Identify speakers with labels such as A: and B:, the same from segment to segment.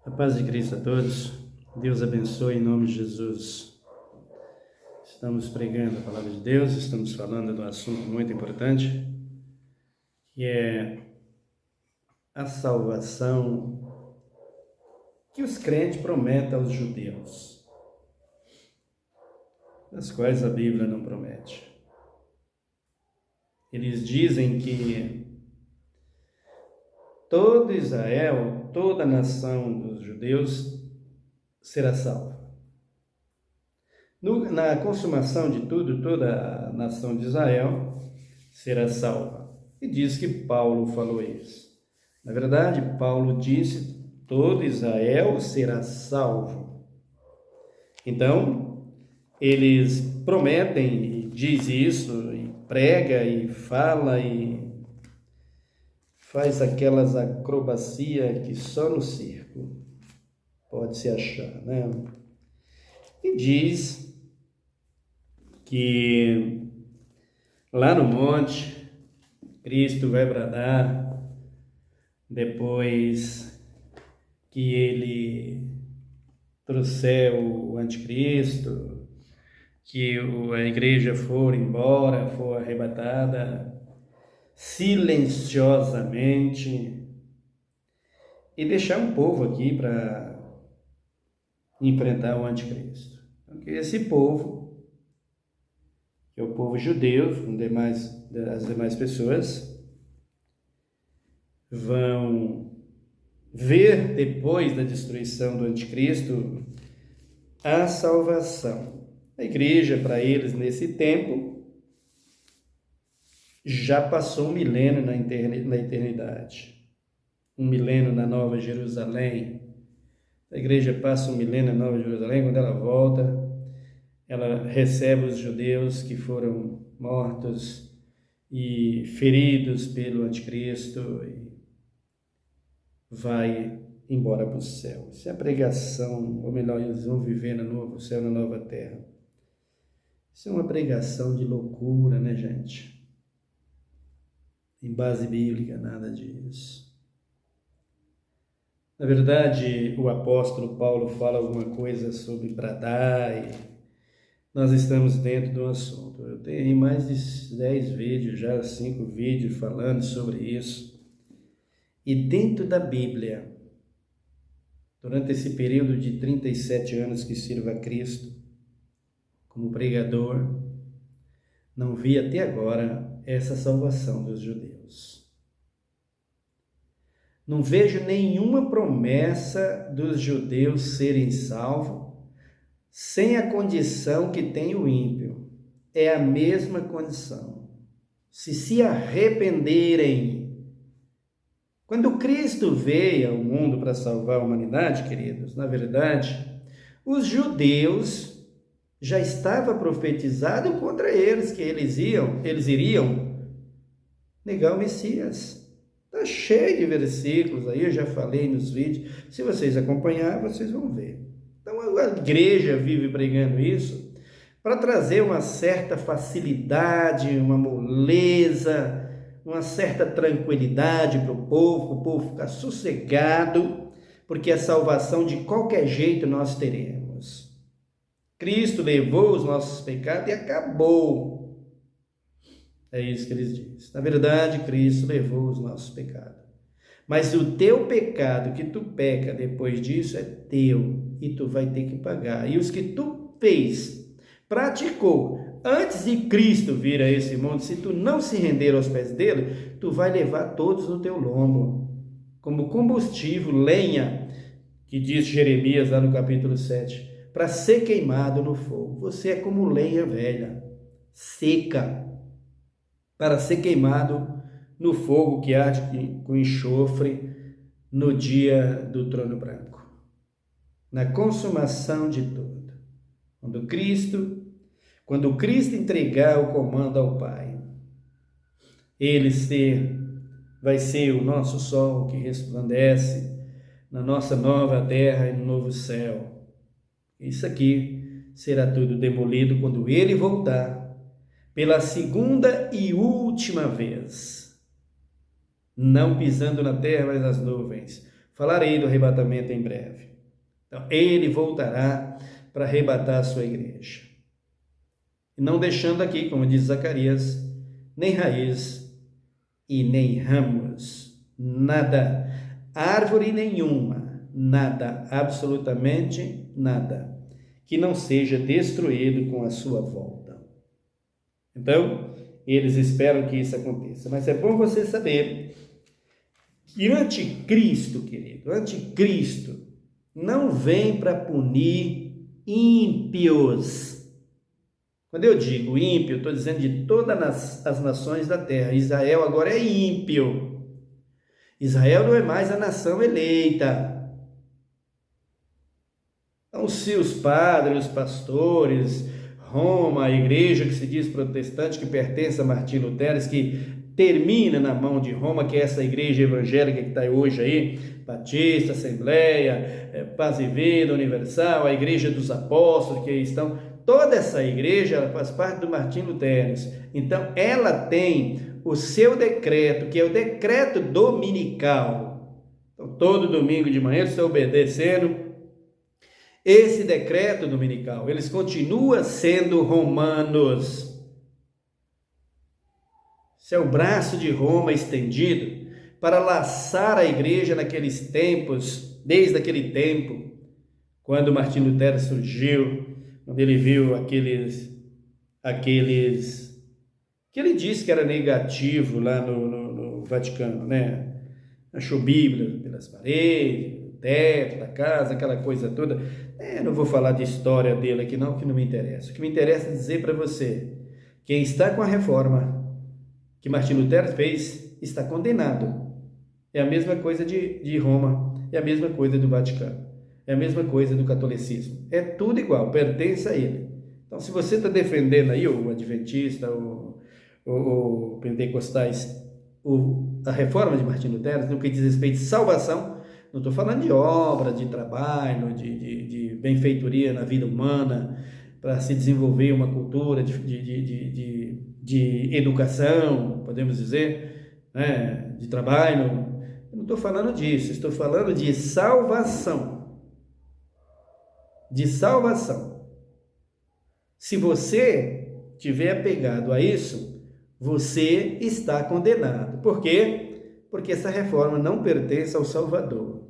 A: A paz de Cristo a todos. Deus abençoe em nome de Jesus. Estamos pregando a palavra de Deus, estamos falando de um assunto muito importante, que é a salvação que os crentes prometem aos judeus, das quais a Bíblia não promete. Eles dizem que todo Israel, toda a nação dos judeus será salva. Na consumação de tudo, toda a nação de Israel será salva. E diz que Paulo falou isso. Na verdade, Paulo disse: todo Israel será salvo. Então, eles prometem e diz isso, e prega e fala e faz aquelas acrobacias que só no circo pode se achar, né? E diz que lá no monte, Cristo vai bradar depois que ele trouxer o anticristo, que a igreja for embora, for arrebatada silenciosamente e deixar um povo aqui para enfrentar o anticristo. Porque esse povo, que é o povo judeu, as demais pessoas, vão ver depois da destruição do anticristo a salvação. A igreja, para eles, nesse tempo, já passou um milênio na eternidade. Um milênio na Nova Jerusalém. A igreja passa um milênio na Nova Jerusalém, quando ela volta, ela recebe os judeus que foram mortos e feridos pelo anticristo e vai embora para o céu. Isso é a pregação, ou melhor, eles vão viver no novo céu, na nova terra. Isso é uma pregação de loucura, né, gente? Em base bíblica, nada disso. Na verdade, o apóstolo Paulo fala alguma coisa sobre bradar e nós estamos dentro do assunto. Eu tenho mais de 10 vídeos, já 5 vídeos falando sobre isso. E dentro da Bíblia, durante esse período de 37 anos que sirvo a Cristo como pregador, não vi até agora essa salvação dos judeus. Não vejo nenhuma promessa dos judeus serem salvos sem a condição que tem o ímpio. É a mesma condição. Se arrependerem. Quando Cristo veio ao mundo para salvar a humanidade, queridos, na verdade, os judeus já estava profetizado contra eles, que eles iriam negar o Messias. Está cheio de versículos aí, eu já falei nos vídeos. Se vocês acompanharem, vocês vão ver. Então a igreja vive pregando isso para trazer uma certa facilidade, uma moleza, uma certa tranquilidade para o povo ficar sossegado, porque a salvação de qualquer jeito nós teremos. Cristo levou os nossos pecados e acabou. É isso que eles dizem. Na verdade, Cristo levou os nossos pecados. Mas o teu pecado que tu peca depois disso é teu e tu vai ter que pagar. E os que tu praticou antes de Cristo vir a esse mundo, se tu não se render aos pés dele, tu vai levar todos no teu lombo, como combustível, lenha, que diz Jeremias lá no capítulo 7, para ser queimado no fogo. Você é como lenha velha, seca, para ser queimado no fogo que arde com enxofre no dia do trono branco. Na consumação de tudo. Quando Cristo entregar o comando ao Pai, Ele vai ser o nosso sol que resplandece na nossa nova terra e no novo céu. Isso aqui será tudo demolido quando Ele voltar pela segunda e última vez, não pisando na terra, mas nas nuvens, Falarei do arrebatamento em breve. Então, ele voltará para arrebatar a sua igreja. E não deixando aqui, como diz Zacarias, nem raiz e nem ramos, nada, árvore nenhuma, nada, absolutamente nada, que não seja destruído com a sua volta. Então, eles esperam que isso aconteça. Mas é bom você saber que anticristo, querido, anticristo não vem para punir ímpios. Quando eu digo ímpio, estou dizendo de todas as nações da terra. Israel agora é ímpio. Israel não é mais a nação eleita. Então, se os padres, os pastores, Roma, a igreja que se diz protestante, que pertence a Martim Lutero, que termina na mão de Roma, que é essa igreja evangélica que está hoje aí, Batista, Assembleia, Paz e Vida, Universal, a igreja dos apóstolos que aí estão, toda essa igreja ela faz parte do Martim Lutero. Então, ela tem o seu decreto, que é o decreto dominical. Então, todo domingo de manhã, você obedecendo esse decreto dominical, eles continuam sendo romanos. Esse é o braço de Roma estendido para laçar a igreja naqueles tempos, desde aquele tempo, quando Martim Lutero surgiu, quando ele viu aqueles que ele disse que era negativo lá no Vaticano, né? Achou Bíblia pelas paredes, o teto da casa, aquela coisa toda. Não vou falar de história dele aqui não, que não me interessa. O que me interessa é dizer para você, quem está com a reforma que Martim Lutero fez, está condenado. É a mesma coisa de Roma, é a mesma coisa do Vaticano, é a mesma coisa do catolicismo. É tudo igual, pertence a ele. Então, se você está defendendo aí o adventista, o pentecostais, a reforma de Martim Lutero, no que diz respeito de salvação, não estou falando de obra, de trabalho, de benfeitoria na vida humana, para se desenvolver uma cultura de educação, podemos dizer, né, de trabalho. Eu não estou falando disso, estou falando de salvação. De salvação. Se você tiver apegado a isso, você está condenado. Por quê? Porque essa reforma não pertence ao Salvador.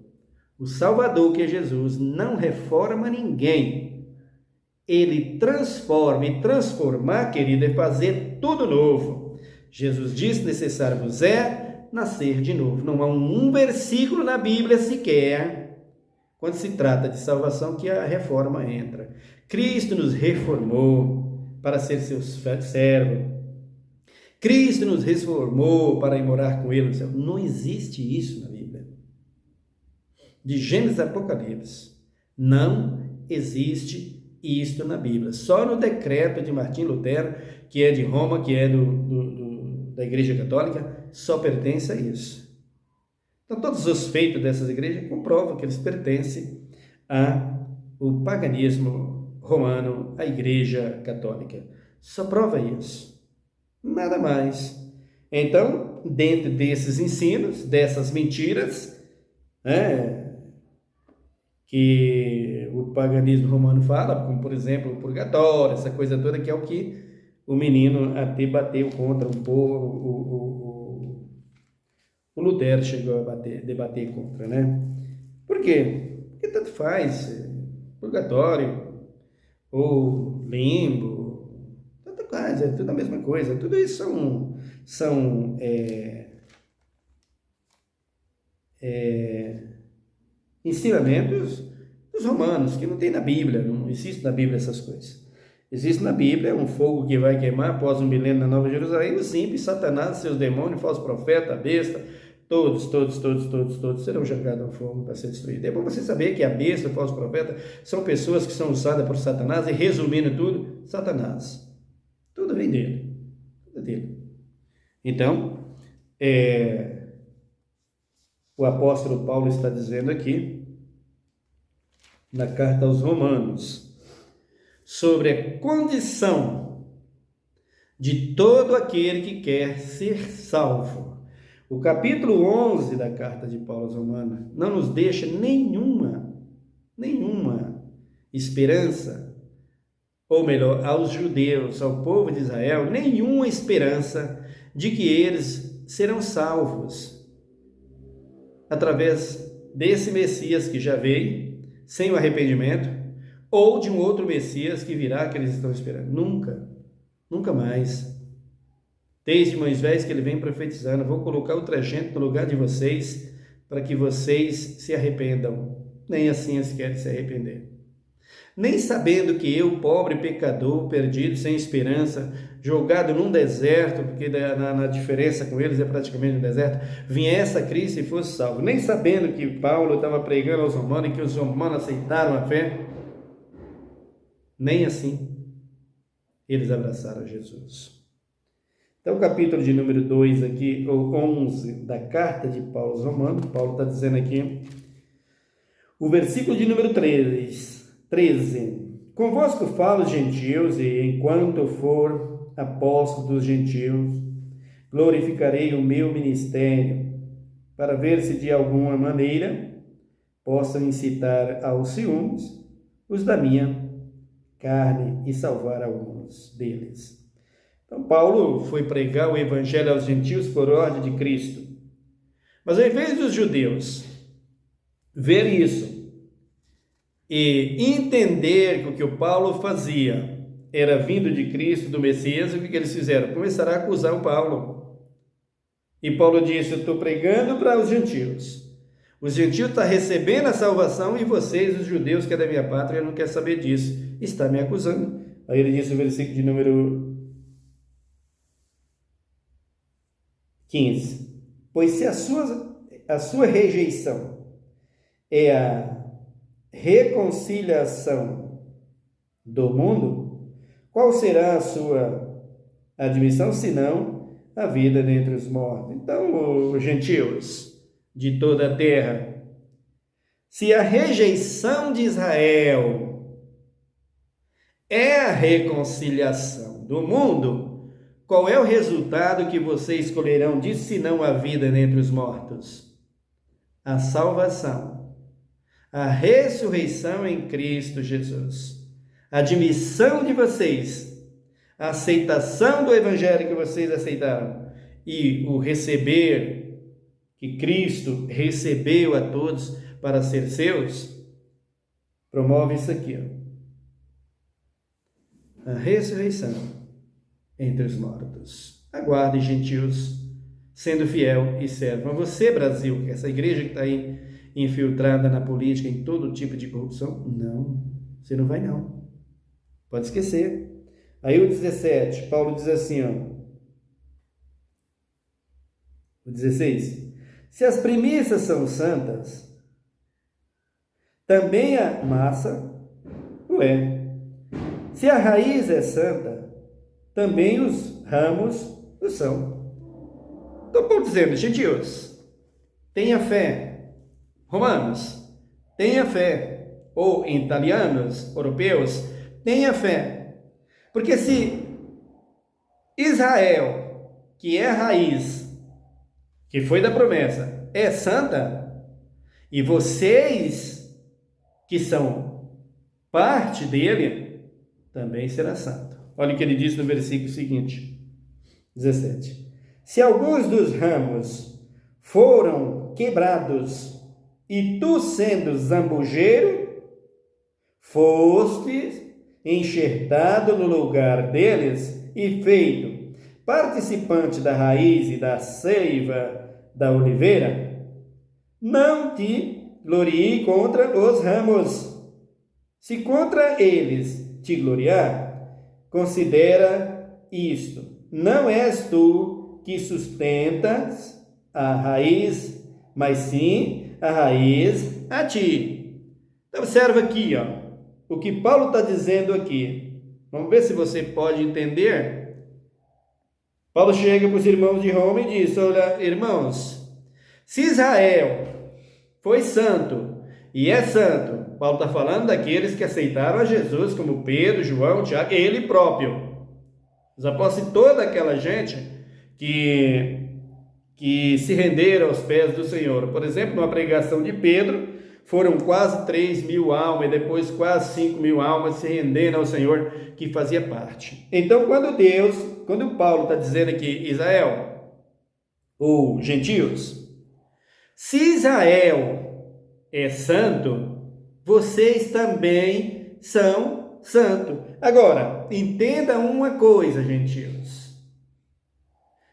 A: O Salvador, que é Jesus, não reforma ninguém. Ele transforma, e transformar, querido, é fazer tudo novo. Jesus disse, necessário vos é nascer de novo. Não há um versículo na Bíblia sequer, quando se trata de salvação, que a reforma entra. Cristo nos reformou para ser seu servo. Cristo nos reformou para ir morar com Ele no céu. Não existe isso na Bíblia. De Gênesis a Apocalipse, não existe isto na Bíblia. Só no decreto de Martim Lutero, que é de Roma, que é da Igreja Católica, só pertence a isso. Então, todos os feitos dessas igrejas comprovam que eles pertencem ao paganismo romano, à Igreja Católica. Só prova isso. Nada mais. Então, dentro desses ensinos, dessas mentiras, que o paganismo romano fala, como por exemplo o purgatório, essa coisa toda, que é o que o menino até bateu contra o Lutero chegou a debater contra, né? Por quê? Porque tanto faz, purgatório ou limbo, tanto faz, é tudo a mesma coisa, tudo isso são ensinamentos dos romanos, que não tem na Bíblia, não existe na Bíblia essas coisas. Existe na Bíblia um fogo que vai queimar após um milênio na Nova Jerusalém, os ímpios, Satanás, seus demônios, falso profeta, a besta, todos serão jogados no fogo para ser destruídos. É bom você saber que a besta, o falso profeta, são pessoas que são usadas por Satanás, e resumindo tudo, Satanás. Tudo vem dele. Tudo dele. Então, o apóstolo Paulo está dizendo aqui, na carta aos Romanos, sobre a condição de todo aquele que quer ser salvo. O capítulo 11 da carta de Paulo aos Romanos não nos deixa nenhuma esperança, ou melhor, aos judeus, ao povo de Israel, nenhuma esperança de que eles serão salvos através desse Messias que já veio, sem o arrependimento, ou de um outro Messias que virá, que eles estão esperando. Nunca mais. Desde Moisés que ele vem profetizando: vou colocar outra gente no lugar de vocês, para que vocês se arrependam. Nem assim eles querem se arrepender. Nem sabendo que eu, pobre pecador, perdido, sem esperança, jogado num deserto, porque na diferença com eles é praticamente um deserto, viesse a Cristo e fosse salvo. Nem sabendo que Paulo estava pregando aos romanos e que os romanos aceitaram a fé, nem assim eles abraçaram Jesus. Então, o capítulo de número 2 aqui, ou 11 da carta de Paulo aos Romanos, Paulo está dizendo aqui, o versículo de número 13: convosco falo, gentios, e enquanto for apóstolo dos gentios, glorificarei o meu ministério, para ver se de alguma maneira possam incitar aos ciúmes os da minha carne e salvar alguns deles. Então, Paulo foi pregar o evangelho aos gentios por ordem de Cristo. Mas ao invés dos judeus ver isso e entender que o que o Paulo fazia era vindo de Cristo, do Messias, o que eles fizeram? Começaram a acusar o Paulo. E Paulo disse: eu estou pregando para os gentios. Os gentios estão recebendo a salvação e vocês, os judeus, que é da minha pátria, não querem saber disso. Está me acusando. Aí ele disse no versículo de número 15: pois se a sua rejeição é a reconciliação do mundo, qual será a sua admissão, senão a vida dentre os mortos? Então, os gentios de toda a terra, se a rejeição de Israel é a reconciliação do mundo, qual é o resultado que vocês escolherão disso, senão a vida dentre os mortos? A salvação, a ressurreição em Cristo Jesus, a admissão de vocês, a aceitação do evangelho que vocês aceitaram e o receber que Cristo recebeu a todos para ser seus, promove isso aqui, a ressurreição entre os mortos. Aguarde, gentios, sendo fiel e servo. Mas você, Brasil, que essa igreja que está aí infiltrada na política, em todo tipo de corrupção, não, você não vai não. Pode esquecer. Aí o 17, Paulo diz assim, o 16: se as primícias são santas, também a massa o é. Se a raiz é santa, também os ramos o são. Então, Paulo dizendo: gentios, tenha fé. Romanos, tenha fé. Ou italianos, europeus, tenha fé. Porque se Israel, que é a raiz, que foi da promessa, é santa, e vocês, que são parte dele, também será santo. Olha o que ele diz no versículo seguinte, 17: se alguns dos ramos foram quebrados, e tu, sendo zambujeiro, foste enxertado no lugar deles e feito participante da raiz e da seiva da oliveira, não te glorie contra os ramos. Se contra eles te gloriar, considera isto: não és tu que sustentas a raiz, mas sim a raiz a ti. Então, observa aqui, o que Paulo está dizendo aqui. Vamos ver se você pode entender. Paulo chega para os irmãos de Roma e diz: olha, irmãos, se Israel foi santo e é santo, Paulo está falando daqueles que aceitaram a Jesus, como Pedro, João, Tiago, ele próprio, os apóstolos, toda aquela gente que que se renderam aos pés do Senhor. Por exemplo, numa pregação de Pedro, foram quase 3.000 almas, e depois quase 5.000 almas se rendendo ao Senhor, que fazia parte. Então, quando Paulo está dizendo aqui, Israel, ou gentios, se Israel é santo, vocês também são santos. Agora, entenda uma coisa, gentios.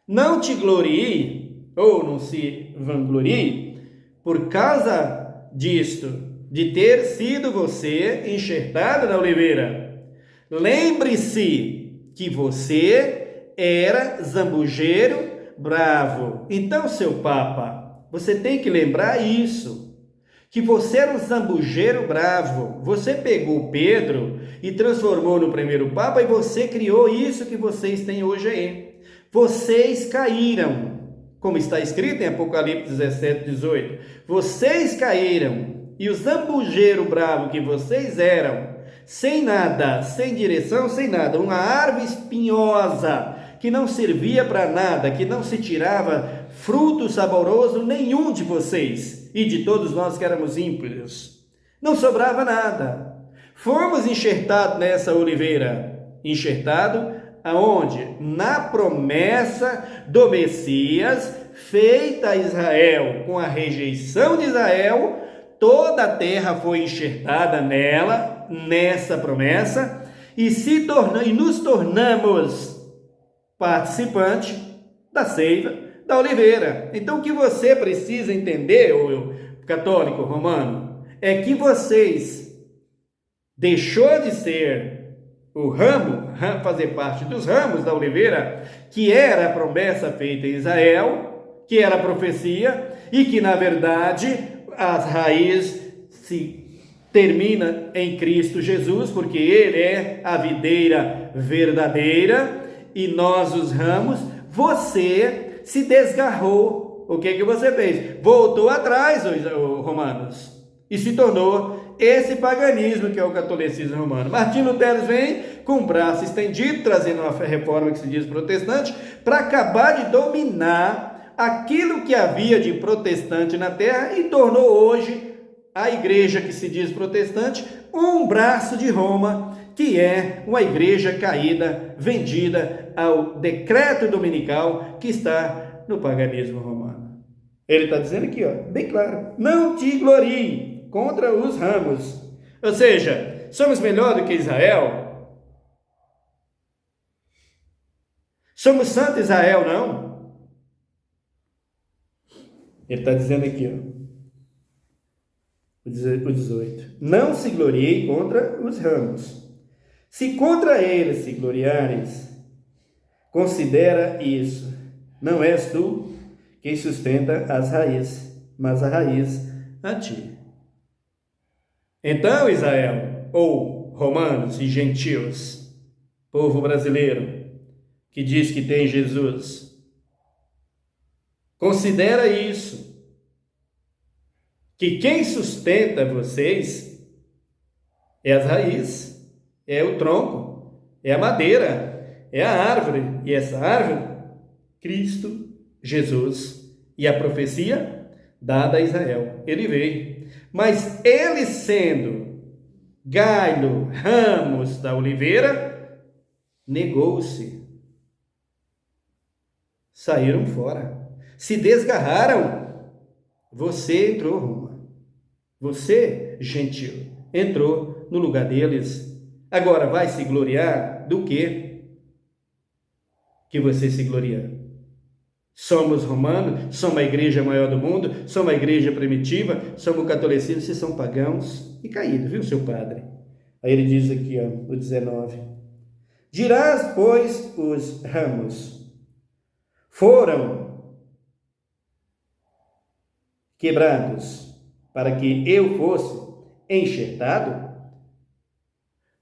A: Não te glorie, ou não se vanglorie, por causa disto, de ter sido você enxertado na oliveira. Lembre-se que você era zambujeiro bravo. Então, seu Papa, você tem que lembrar isso, que você era um zambujeiro bravo. Você pegou Pedro e transformou no primeiro Papa, e você criou isso que vocês têm hoje aí. Vocês caíram, como está escrito em Apocalipse 17, 18. Vocês caíram, e o zambujeiro bravo que vocês eram, sem nada, sem direção, sem nada, uma árvore espinhosa, que não servia para nada, que não se tirava fruto saboroso nenhum de vocês, e de todos nós que éramos ímpios. Não sobrava nada. Fomos enxertados nessa oliveira. Enxertado aonde? Na promessa do Messias, feita a Israel. Com a rejeição de Israel, toda a terra foi enxertada nela, nessa promessa, e nos tornamos participante da seiva da oliveira. Então, o que você precisa entender, o católico romano, é que vocês deixou de ser o ramo, fazer parte dos ramos da oliveira, que era a promessa feita em Israel, que era a profecia, e que, na verdade, as raízes se termina em Cristo Jesus, porque Ele é a videira verdadeira, e nós os ramos. Você se desgarrou. O que você fez? Voltou atrás, romanos, e se tornou esse paganismo que é o catolicismo romano. Martinho Lutero vem com o braço estendido, trazendo uma reforma que se diz protestante, para acabar de dominar aquilo que havia de protestante na terra, e tornou hoje a igreja que se diz protestante um braço de Roma, que é uma igreja caída, vendida ao decreto dominical que está no paganismo romano. Ele está dizendo aqui, bem claro, não te glorie contra os ramos. Ou seja, somos melhor do que Israel? Somos santo Israel, não? Ele está dizendo aqui, o 18. Não se glorie contra os ramos. Se contra eles se gloriares, considera isso. Não és tu quem sustenta as raízes, mas a raiz a ti. Então, Israel, ou romanos e gentios, povo brasileiro, que diz que tem Jesus, considera isso, que quem sustenta vocês é as raízes, é o tronco, é a madeira, é a árvore, e essa árvore, Cristo Jesus, e a profecia dada a Israel. Ele veio, mas ele sendo galho, ramos da oliveira, negou-se, saíram fora, se desgarraram. Você entrou, Roma, você, gentil, entrou no lugar deles. Agora vai se gloriar do quê? Que você se gloria? Somos romanos, somos a igreja maior do mundo, somos a igreja primitiva, somos o catolicismo, vocês são pagãos e caídos, viu, seu padre? Aí ele diz aqui, o 19. Dirás, pois, os ramos foram quebrados para que eu fosse enxertado?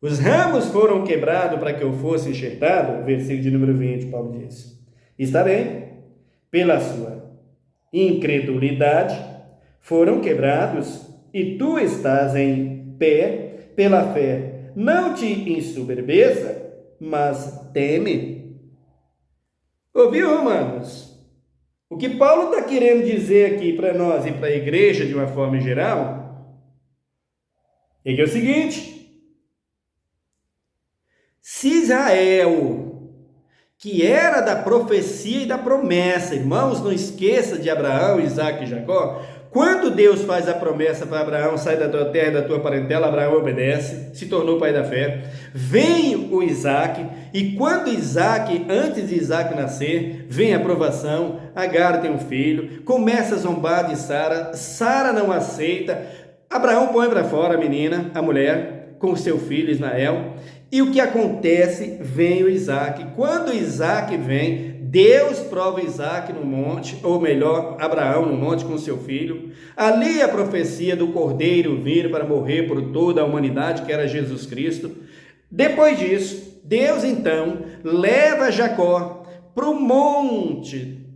A: Os ramos foram quebrados para que eu fosse enxertado? Versículo de número 20, Paulo diz. Está bem, pela sua incredulidade foram quebrados, e tu estás em pé pela fé. Não te ensoberbeça, mas teme. Ouviu, romanos? O que Paulo está querendo dizer aqui para nós e para a igreja de uma forma geral é que é o seguinte: se Israel, que era da profecia e da promessa, irmãos, não esqueça de Abraão, Isaque e Jacó. Quando Deus faz a promessa para Abraão, sai da tua terra e da tua parentela, Abraão obedece, se tornou pai da fé. Vem o Isaque, e quando Isaque, antes de Isaque nascer, vem a provação, Agar tem um filho, começa a zombar de Sara, Sara não aceita, Abraão põe para fora a menina, a mulher, com o seu filho Ismael, e o que acontece? Vem o Isaque. Quando Isaque vem, Deus prova Isaque no monte, ou melhor, Abraão no monte com seu filho. Ali a profecia do Cordeiro vir para morrer por toda a humanidade, que era Jesus Cristo. Depois disso, Deus então leva Jacó para o monte,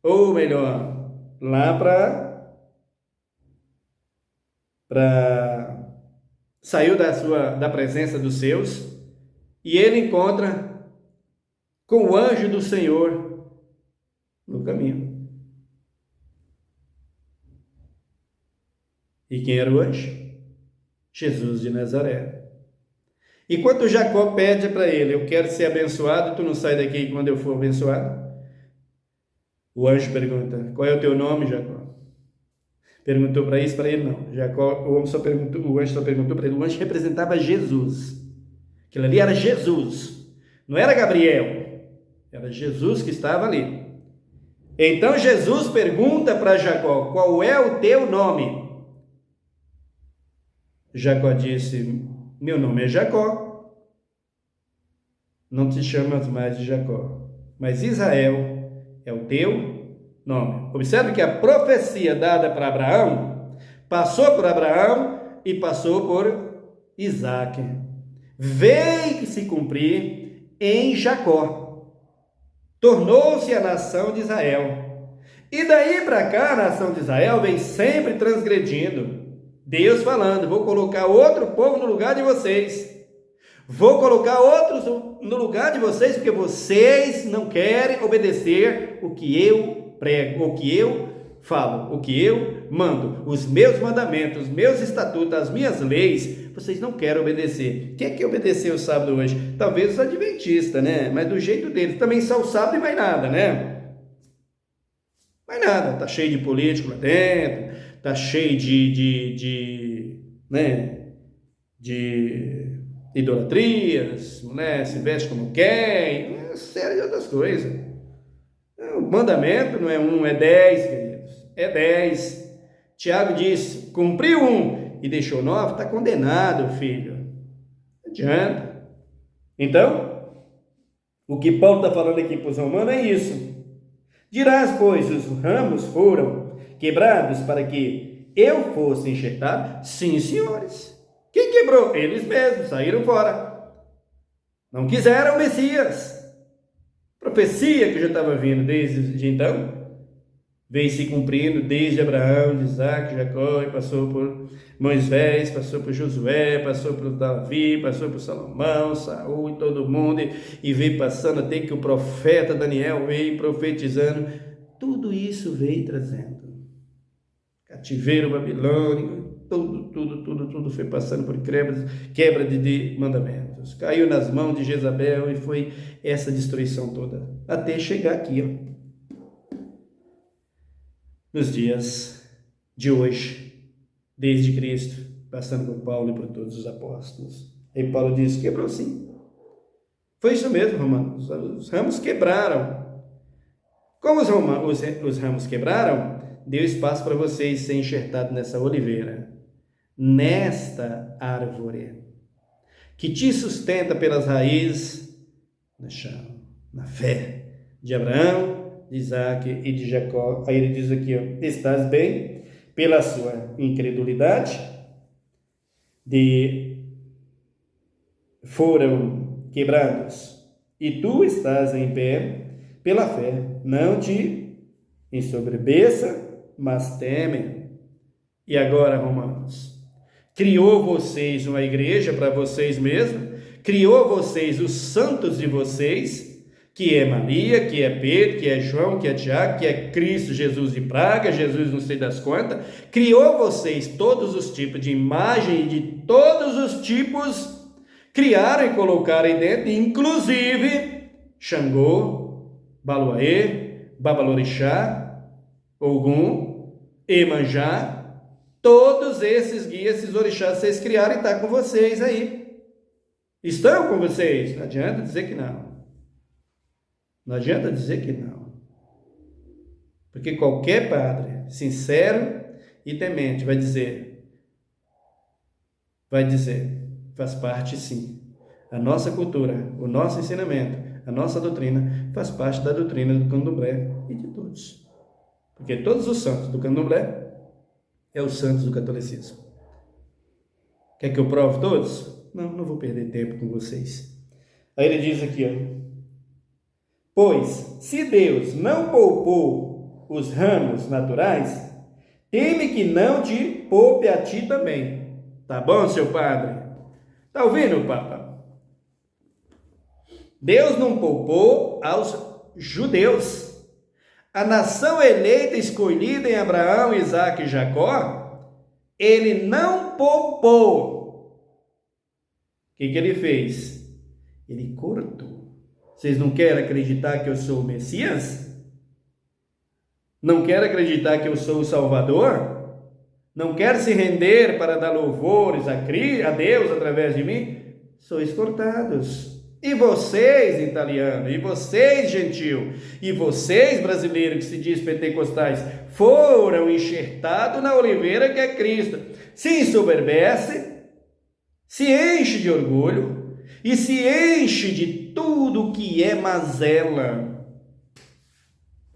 A: ou melhor, lá saiu da presença dos seus, e ele encontra com o anjo do Senhor no caminho. E quem era o anjo? Jesus de Nazaré. E quando Jacó pede para ele: eu quero ser abençoado, tu não sai daqui quando eu for abençoado? O anjo pergunta: qual é o teu nome, Jacó? Perguntou para isso, para ele não. O anjo só perguntou para ele. O anjo representava Jesus. Aquilo ali era Jesus. Não era Gabriel. Era Jesus que estava ali. Então Jesus pergunta para Jacó: qual é o teu nome? Jacó disse: meu nome é Jacó. Não te chamas mais de Jacó, mas Israel é o teu nome. Observe que a profecia dada para Abraão passou por Abraão e passou por Isaque. Veio se cumprir em Jacó. Tornou-se a nação de Israel. E daí para cá a nação de Israel vem sempre transgredindo. Deus falando: vou colocar outro povo no lugar de vocês. Vou colocar outros no lugar de vocês, porque vocês não querem obedecer o que eu prego, o que eu falo, o que eu mando, os meus mandamentos, os meus estatutos, as minhas leis, vocês não querem obedecer. Quem é que obedeceu o sábado hoje? Talvez os adventistas, né? Mas do jeito deles, também só o sábado e mais nada, né? Mais nada, tá cheio de político lá dentro, tá cheio de idolatrias, né? Se veste como quer, uma série de outras coisas. O mandamento não é um, é 10, queridos, é 10. Tiago diz: cumpriu um e deixou 9, está condenado, filho. Não adianta. Então, o que Paulo está falando aqui para os romanos é isso. Dirás, pois, os ramos foram quebrados para que eu fosse enxertado? Sim, senhores. Quem quebrou? Eles mesmos, saíram fora. Não quiseram o Messias. Profecia que já estava vindo desde então, veio se cumprindo desde Abraão, de Isaque, Jacó, e passou por Moisés, passou por Josué, passou por Davi, passou por Salomão, Saul e todo mundo, e veio passando até que o profeta Daniel veio profetizando. Tudo isso veio trazendo cativeiro babilônico, tudo foi passando por quebra de mandamentos. Caiu nas mãos de Jezabel e foi essa destruição toda, até chegar aqui, ó, nos dias de hoje, desde Cristo, passando por Paulo e por todos os apóstolos. Aí Paulo diz: quebrou sim. Foi isso mesmo, romanos. Os ramos quebraram. Como os ramos quebraram, deu espaço para vocês serem enxertados nessa oliveira, nesta árvore, que te sustenta pelas raízes no chão, na fé de Abraão, de Isaque e de Jacó. Aí ele diz aqui, ó: estás bem pela sua incredulidade, foram quebrados, e tu estás em pé pela fé. Não te ensoberbeça, mas teme. E agora, romanos, criou vocês uma igreja para vocês mesmos, criou vocês os santos de vocês, que é Maria, que é Pedro, que é João, que é Tiago, que é Cristo Jesus de Praga, Jesus não sei das quantas, criou vocês todos os tipos de imagem, de todos os tipos, criaram e colocaram aí dentro, inclusive Xangô, Baluaê, Babalorixá, Ogum, Emanjá, todos esses guias, esses orixás, vocês criaram e está com vocês aí. Estão com vocês? Não adianta dizer que não. Não adianta dizer que não. Porque qualquer padre sincero e temente vai dizer, faz parte sim. A nossa cultura, o nosso ensinamento, a nossa doutrina faz parte da doutrina do candomblé e de todos. Porque todos os santos do candomblé é os santos do catolicismo. Quer que eu prove todos? Não vou perder tempo com vocês. Aí ele diz aqui, ó. Pois, se Deus não poupou os ramos naturais, teme que não te poupe a ti também. Tá bom, seu padre? Tá ouvindo, Papa? Deus não poupou aos judeus. A nação eleita, escolhida em Abraão, Isaac e Jacó, ele não poupou. O que ele fez? Ele cortou. Vocês não querem acreditar que eu sou o Messias? Não querem acreditar que eu sou o Salvador? Não querem se render para dar louvores a Deus através de mim? Sois cortados. E vocês, italianos, e vocês, gentil, e vocês, brasileiros que se diz pentecostais, foram enxertados na oliveira que é Cristo. Se ensoberbece, se enche de orgulho, e se enche de tudo que é mazela,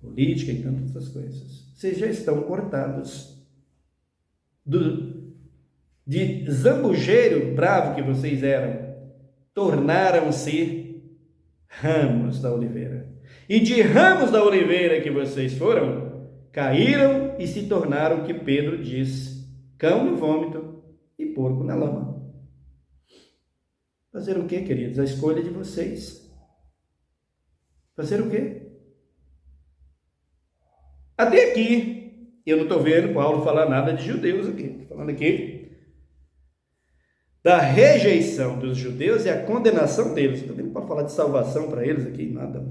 A: política e tantas outras coisas. Vocês já estão cortados de zambujeiro bravo que vocês eram, tornaram-se ramos da oliveira. E de ramos da oliveira que vocês foram, caíram e se tornaram o que Pedro diz, cão no vômito e porco na lama. Fazer o quê, queridos? A escolha de vocês. Fazer o quê? Até aqui, eu não estou vendo Paulo falar nada de judeus aqui. Estou falando aqui da rejeição dos judeus e a condenação deles. Também não pode falar de salvação para eles aqui, nada.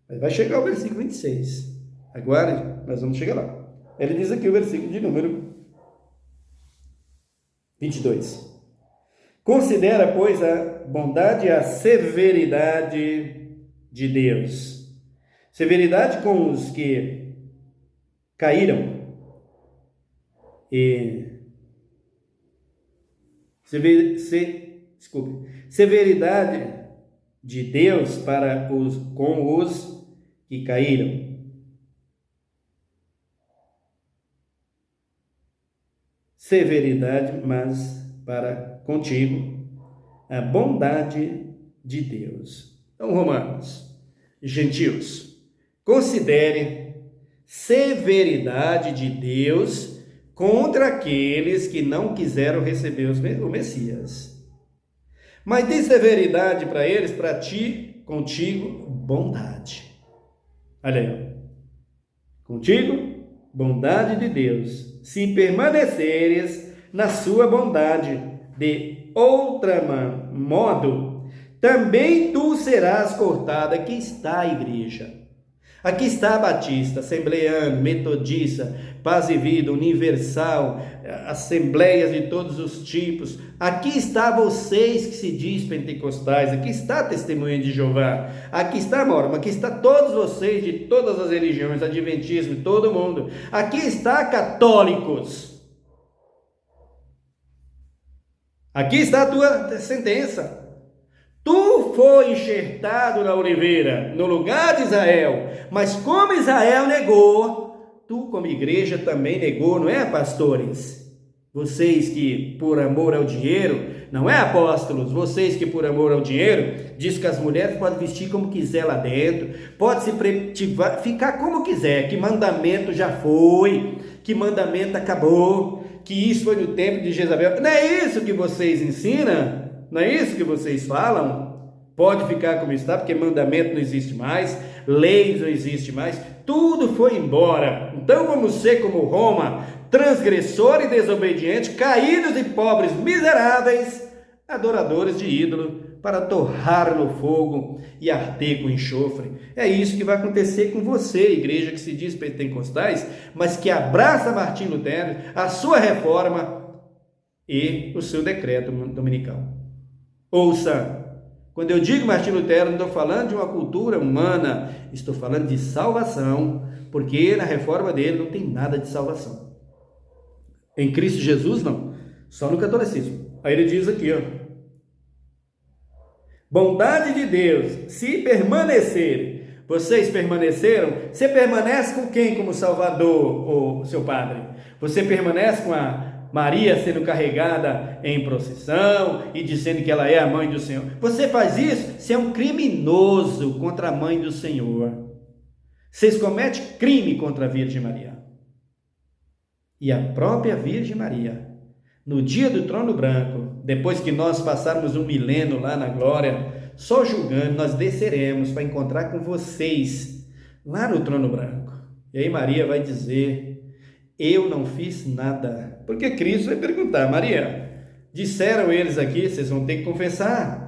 A: Mas vai chegar o versículo 26. Agora, nós vamos chegar lá. Ele diz aqui o versículo de número 22. Considera, pois, a bondade e a severidade de Deus. Severidade com os que caíram. Severidade de Deus com os que caíram. Severidade, mas para contigo a bondade de Deus. Então, Romanos, gentios, considere severidade de Deus contra aqueles que não quiseram receber o Messias. Mas de severidade para eles, para ti, contigo, bondade. Olha aí. Contigo, bondade de Deus. Se permaneceres na sua bondade, de outra modo, também tu serás cortada. Aqui está a igreja. Aqui está a Batista, Assembleano, Metodista, Paz e Vida, Universal, assembleias de todos os tipos. Aqui está vocês que se diz pentecostais, aqui está a Testemunha de Jeová, aqui está a Mormon, aqui está todos vocês de todas as religiões, adventismo, todo mundo. Aqui está católicos. Aqui está a tua sentença. Tu foi enxertado na oliveira, no lugar de Israel, mas como Israel negou, tu como igreja também negou, não é, pastores? Vocês que por amor ao dinheiro, não é, apóstolos? Vocês que por amor ao dinheiro, diz que as mulheres podem vestir como quiser lá dentro, pode se ficar como quiser, que mandamento já foi, que mandamento acabou, que isso foi no tempo de Jezabel. Não é isso que vocês ensinam? Não é isso que vocês falam? pode ficar como está, porque mandamento não existe mais, leis não existe mais, tudo foi embora. Então vamos ser como Roma, transgressor e desobediente, caídos e pobres, miseráveis, adoradores de ídolo, para torrar no fogo e arder com enxofre. É isso que vai acontecer com você, igreja que se diz pentecostais, mas que abraça Martim Lutero, a sua reforma e o seu decreto dominical. Ouça, quando eu digo Martim Lutero, não estou falando de uma cultura humana, estou falando de salvação, porque na reforma dele não tem nada de salvação. Em Cristo Jesus, não, só no catolicismo. Aí ele diz aqui, ó, bondade de Deus, se permanecerem, vocês permaneceram, você permanece com quem como Salvador, seu padre? Você permanece com a Maria sendo carregada em procissão e dizendo que ela é a mãe do Senhor? Você faz isso, você é um criminoso contra a mãe do Senhor. Vocês cometem crime contra a Virgem Maria. E a própria Virgem Maria, no dia do trono branco, depois que nós passarmos um milênio lá na glória, só julgando, nós desceremos para encontrar com vocês lá no trono branco. E aí Maria vai dizer, eu não fiz nada. Porque Cristo vai perguntar, Maria, disseram eles aqui, vocês vão ter que confessar.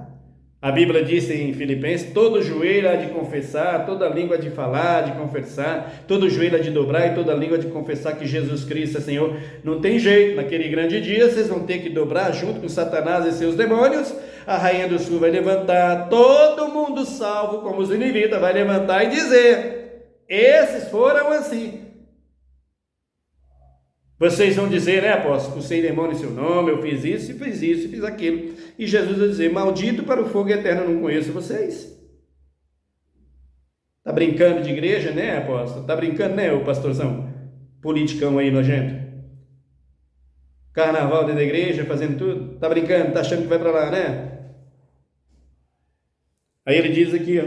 A: A Bíblia diz em Filipenses, todo joelho há de confessar, toda língua há de falar, de confessar, todo joelho há de dobrar e toda língua há de confessar que Jesus Cristo é Senhor. Não tem jeito, naquele grande dia vocês vão ter que dobrar junto com Satanás e seus demônios. A rainha do sul vai levantar, todo mundo salvo, como os ninivitas, vai levantar e dizer, esses foram assim. Vocês vão dizer, né, apóstolo, expulsei demônio em seu nome, eu fiz isso, e fiz aquilo. E Jesus vai dizer, maldito para o fogo eterno, eu não conheço vocês. Tá brincando de igreja, né, apóstolo? Tá brincando, né, o pastorzão? Politicão aí nojento. Carnaval dentro da igreja, fazendo tudo. Tá brincando, tá achando que vai para lá, né? Aí ele diz aqui, ó.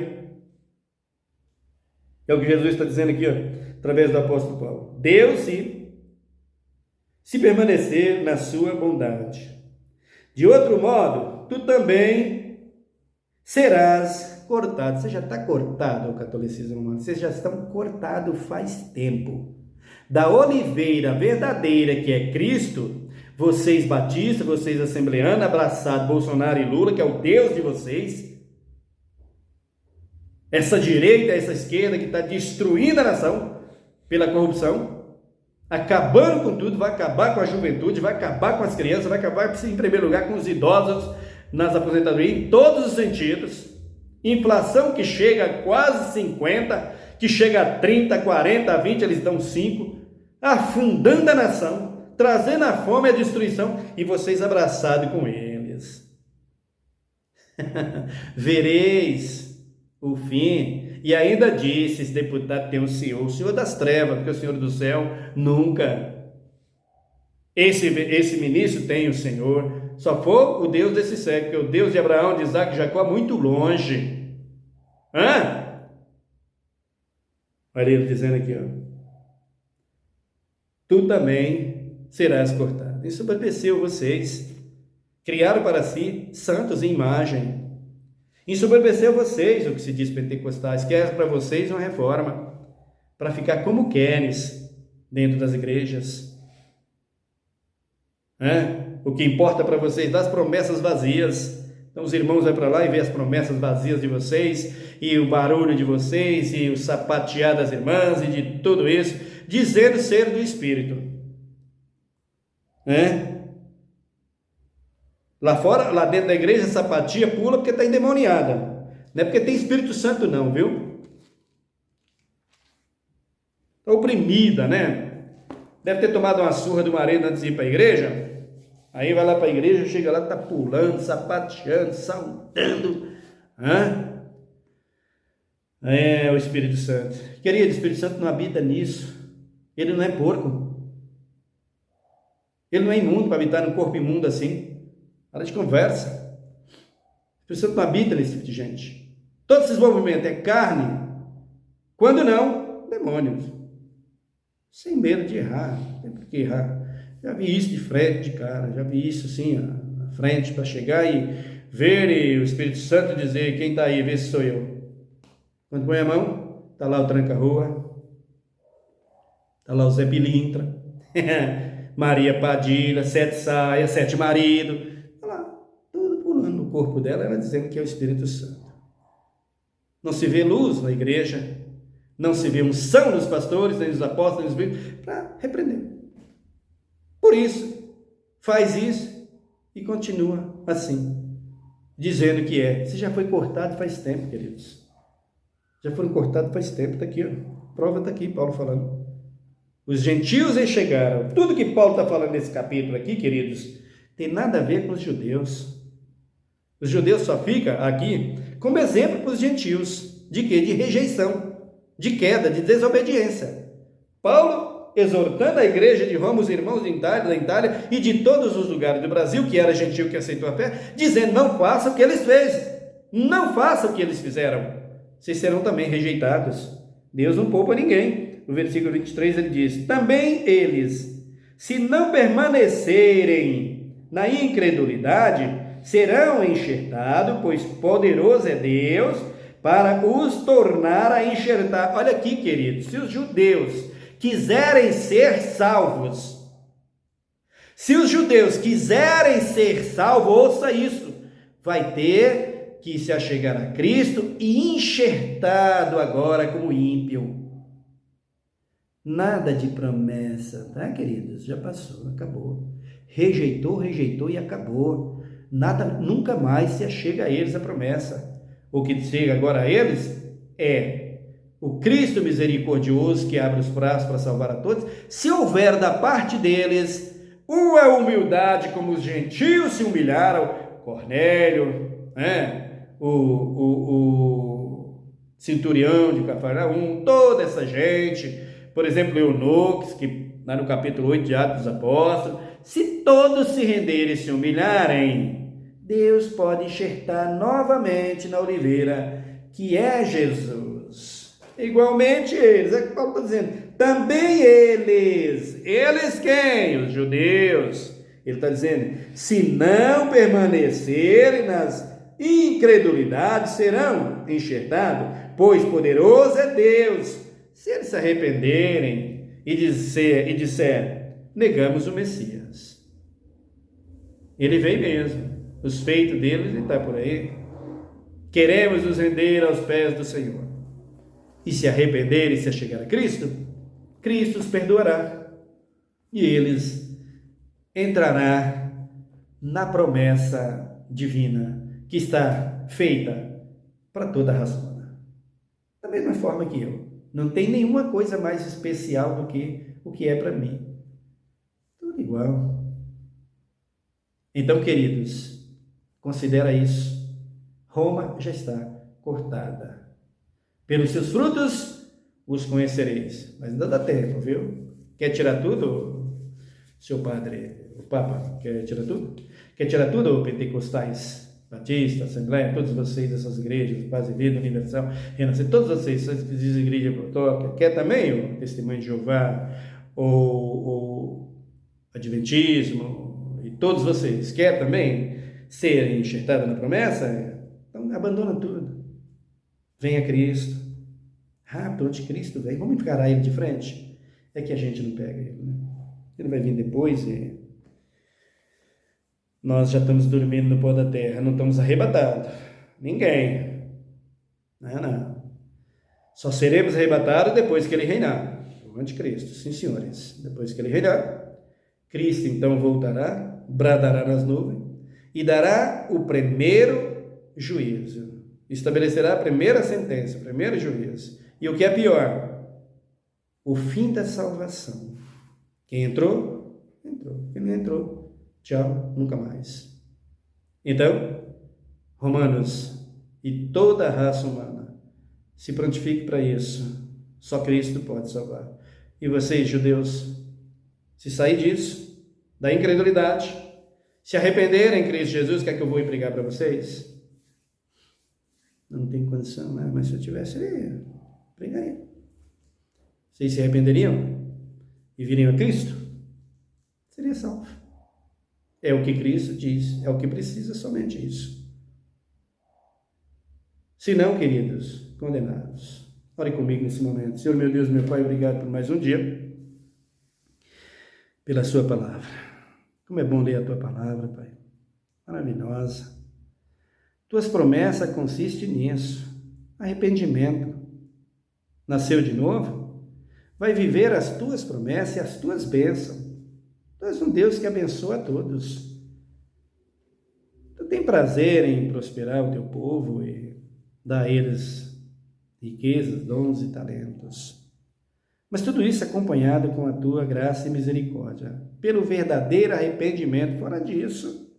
A: É o que Jesus está dizendo aqui, ó, através do apóstolo Paulo. Deus se permanecer na sua bondade. De outro modo, tu também serás cortado. Você já está cortado ao catolicismo romano. Vocês já estão cortados faz tempo. Da oliveira verdadeira que é Cristo, vocês batistas, vocês assembleanos, abraçados Bolsonaro e Lula, que é o Deus de vocês, essa direita, essa esquerda que está destruindo a nação pela corrupção, acabando com tudo, vai acabar com a juventude, vai acabar com as crianças, vai acabar, em primeiro lugar, com os idosos nas aposentadorias, em todos os sentidos. Inflação que chega a quase 50, que chega a 30, 40, 20, eles dão 5, afundando a nação, trazendo a fome e a destruição, e vocês abraçados com eles. Vereis o fim. E ainda disse, esse deputado tem o Senhor das trevas, porque o Senhor do céu nunca. Esse ministro tem o Senhor, só for o Deus desse século, porque o Deus de Abraão, de Isaac e Jacó é muito longe. Olha ele dizendo aqui, ó. Tu também serás cortado. Isso obedeceu vocês. Criaram para si santos em imagem. Ensoberbeceu vocês, o que se diz pentecostais, quer para vocês uma reforma, para ficar como queres dentro das igrejas. O que importa para vocês, das promessas vazias. Então os irmãos vão para lá e vê as promessas vazias de vocês, e o barulho de vocês, e o sapatear das irmãs, e de tudo isso, dizendo ser do Espírito. Lá fora, lá dentro da igreja, a sapatia pula porque está endemoniada. Não é porque tem Espírito Santo não, viu? Está oprimida, né? Deve ter tomado uma surra do marido antes de ir para a igreja. Aí vai lá para a igreja, chega lá, está pulando, sapateando, saltando. É o Espírito Santo. Querido, o Espírito Santo não habita nisso. Ele não é porco. Ele não é imundo para habitar num corpo imundo assim. Para de conversa. O Espírito Santo não habita nesse tipo de gente. Todos esses movimentos é carne. Quando não, demônios. Sem medo de errar. Não tem por que errar. Já vi isso de frente, de cara. Já vi isso assim, na frente, para chegar e ver e o Espírito Santo dizer: quem está aí, vê se sou eu. Quando põe a mão, está lá o tranca-rua, está lá o Zé Pilintra, Maria Padilha, 7 saias, 7 maridos, está lá, tudo pulando no corpo dela, ela dizendo que é o Espírito Santo. Não se vê luz na igreja, não se vê unção nos pastores, nem nos apóstolos, nem nos bispos, para repreender. Por isso, faz isso e continua assim, dizendo que é. Você já foi cortado faz tempo, queridos. Já foram cortados faz tempo, está aqui, ó. A prova está aqui, Paulo falando. Os gentios enxergaram. Tudo que Paulo está falando nesse capítulo aqui, queridos, tem nada a ver com os judeus. Os judeus só ficam aqui como exemplo para os gentios. De quê? De rejeição, de queda, de desobediência. Paulo exortando a igreja de Roma, os irmãos da Itália e de todos os lugares do Brasil, que era gentil que aceitou a fé, dizendo: não faça o que eles fez, não faça o que eles fizeram, vocês serão também rejeitados. Deus não poupa ninguém. No versículo 23 ele diz: também eles, se não permanecerem na incredulidade, serão enxertados, pois poderoso é Deus para os tornar a enxertar. Olha aqui, queridos, se os judeus quiserem ser salvos, se os judeus quiserem ser salvos, ouça isso, vai ter que se achegar a Cristo e enxertado agora como ímpio. Nada de promessa, tá, queridos? Já passou, acabou. Rejeitou e acabou. Nada, nunca mais se achega a eles a promessa. O que chega agora a eles é o Cristo misericordioso que abre os braços para salvar a todos. Se houver da parte deles uma humildade como os gentios se humilharam, Cornélio, o centurião de Cafarnaum, toda essa gente, por exemplo, Eunuques, que lá no capítulo 8 de Atos dos Apóstolos, se todos se renderem e se humilharem, Deus pode enxertar novamente na oliveira, que é Jesus. Igualmente eles, é que Paulo está dizendo, também eles quem? Os judeus. Ele está dizendo, se não permanecerem nas incredulidades, serão enxertados, pois poderoso é Deus. Se eles se arrependerem e disser, negamos o Messias. Ele veio mesmo. Os feitos deles, ele está por aí. Queremos nos render aos pés do Senhor. E se arrependerem e se achegar a Cristo, Cristo os perdoará. E eles entrarão na promessa divina que está feita para toda a raça humana. Da mesma forma que eu. Não tem nenhuma coisa mais especial do que o que é para mim. Tudo igual. Então, queridos, considera isso. Roma já está cortada. Pelos seus frutos os conhecereis. Mas ainda dá tempo, viu? Quer tirar tudo, seu padre, o Papa? Quer tirar tudo? Quer tirar tudo, pentecostais, Batista, Assembleia, todos vocês dessas igrejas, Paz e Vida, Universal, Renascer, todos vocês, essas igrejas protócolas, quer também o Testemunho de Jeová, o Adventismo, e todos vocês, quer também serem enxertados na promessa? Então abandona tudo, venha Cristo, rápido, onde Cristo vem, vamos encarar Ele de frente? É que a gente não pega Ele, né? Ele vai vir depois e nós já estamos dormindo no pó da terra, não estamos arrebatados. Ninguém. Não. Só seremos arrebatados depois que ele reinar. O anticristo, sim, senhores. Depois que ele reinar, Cristo então voltará, bradará nas nuvens e dará o primeiro juízo. Estabelecerá a primeira sentença, o primeiro juízo. E o que é pior? O fim da salvação. Quem entrou, entrou. Quem não entrou, tchau, nunca mais. Então, Romanos e toda a raça humana, se prontifique para isso. Só Cristo pode salvar. E vocês, judeus, se sair disso, da incredulidade, se arrependerem em Cristo Jesus, quer que eu vou pregar para vocês? Não tem condição, né? Mas se eu tivesse, eu pregaria. Vocês se arrependeriam e viriam a Cristo? Seria salvo. É o que Cristo diz, é o que precisa, somente isso. Se não, queridos, condenados. Ore comigo nesse momento. Senhor, meu Deus, meu Pai, obrigado por mais um dia, pela sua palavra. Como é bom ler a tua palavra, Pai. Maravilhosa. Tuas promessas consistem nisso. Arrependimento. Nasceu de novo? Vai viver as tuas promessas e as tuas bênçãos. Tu és um Deus que abençoa a todos. Tu tem prazer em prosperar o teu povo e dar a eles riquezas, dons e talentos. Mas tudo isso acompanhado com a tua graça e misericórdia, pelo verdadeiro arrependimento. Fora disso,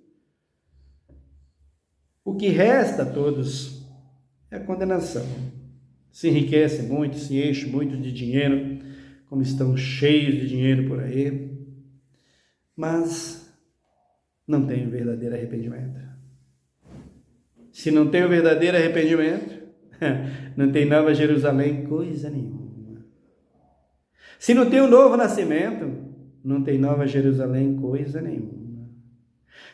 A: o que resta a todos é a condenação. Se enriquece muito, se enche muito de dinheiro, como estão cheios de dinheiro por aí, mas não tem o verdadeiro arrependimento. Se não tem o verdadeiro arrependimento, não tem Nova Jerusalém, coisa nenhuma. Se não tem o novo nascimento, não tem Nova Jerusalém, coisa nenhuma.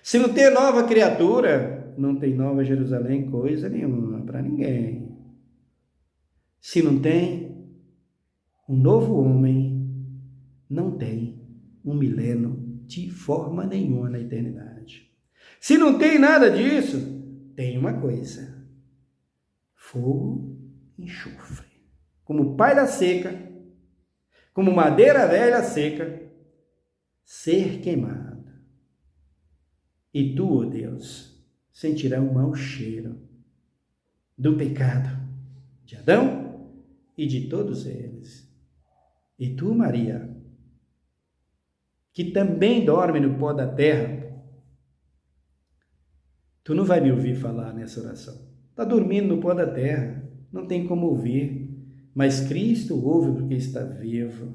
A: Se não tem nova criatura, não tem Nova Jerusalém, coisa nenhuma, para ninguém. Se não tem um novo homem, não tem um milênio de forma nenhuma na eternidade. Se não tem nada disso, tem uma coisa: fogo e enxofre. Como palha seca, como madeira velha seca, ser queimado. E tu, ó Deus, sentirás o mau cheiro do pecado de Adão e de todos eles. E tu, Maria, que também dorme no pó da terra, tu não vai me ouvir falar nessa oração. Está dormindo no pó da terra, não tem como ouvir, mas Cristo ouve porque está vivo.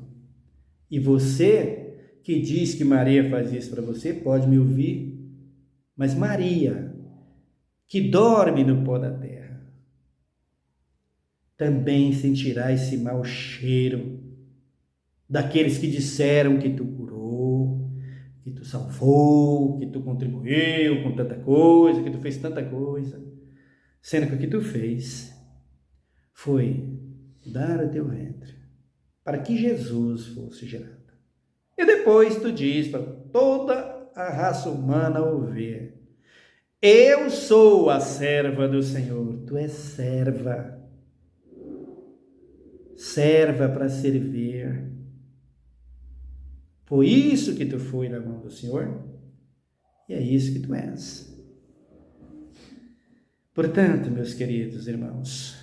A: E você que diz que Maria faz isso para você, pode me ouvir, mas Maria, que dorme no pó da terra, também sentirá esse mau cheiro daqueles que disseram que tu curou, que tu salvou, que tu contribuiu com tanta coisa, que tu fez tanta coisa, sendo que o que tu fez foi dar o teu ventre para que Jesus fosse gerado. E depois tu diz para toda a raça humana ouvir: eu sou a serva do Senhor. Tu és serva. Serva para servir. Foi isso que tu foi na mão do Senhor, e é isso que tu és. Portanto, meus queridos irmãos,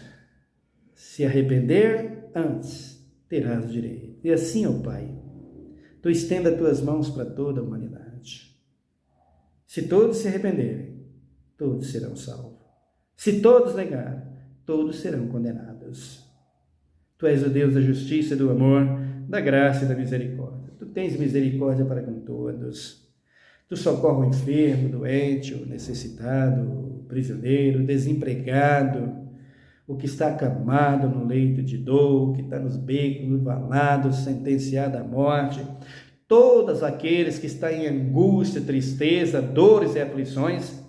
A: se arrepender antes, terás o direito. E assim, ó Pai, tu estenda tuas mãos para toda a humanidade. Se todos se arrependerem, todos serão salvos. Se todos negarem, todos serão condenados. Tu és o Deus da justiça e do amor, da graça e da misericórdia. Tu tens misericórdia para com todos. Tu socorre o enfermo, o doente, o necessitado, o prisioneiro, o desempregado, o que está acamado no leito de dor, o que está nos becos, no valado, sentenciado à morte. Todos aqueles que estão em angústia, tristeza, dores e aflições,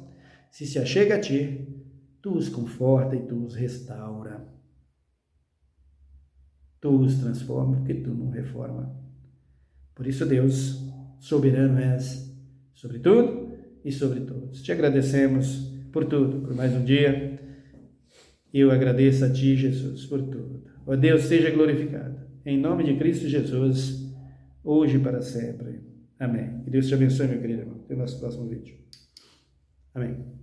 A: se achega a ti, tu os conforta e tu os restaura. Tu os transforma, porque tu não reforma. Por isso, Deus, soberano és sobre tudo e sobre todos. Te agradecemos por tudo, por mais um dia. Eu agradeço a ti, Jesus, por tudo. Ó Deus, seja glorificado. Em nome de Cristo Jesus, hoje e para sempre. Amém. Que Deus te abençoe, meu querido irmão. Até o nosso próximo vídeo. Amém.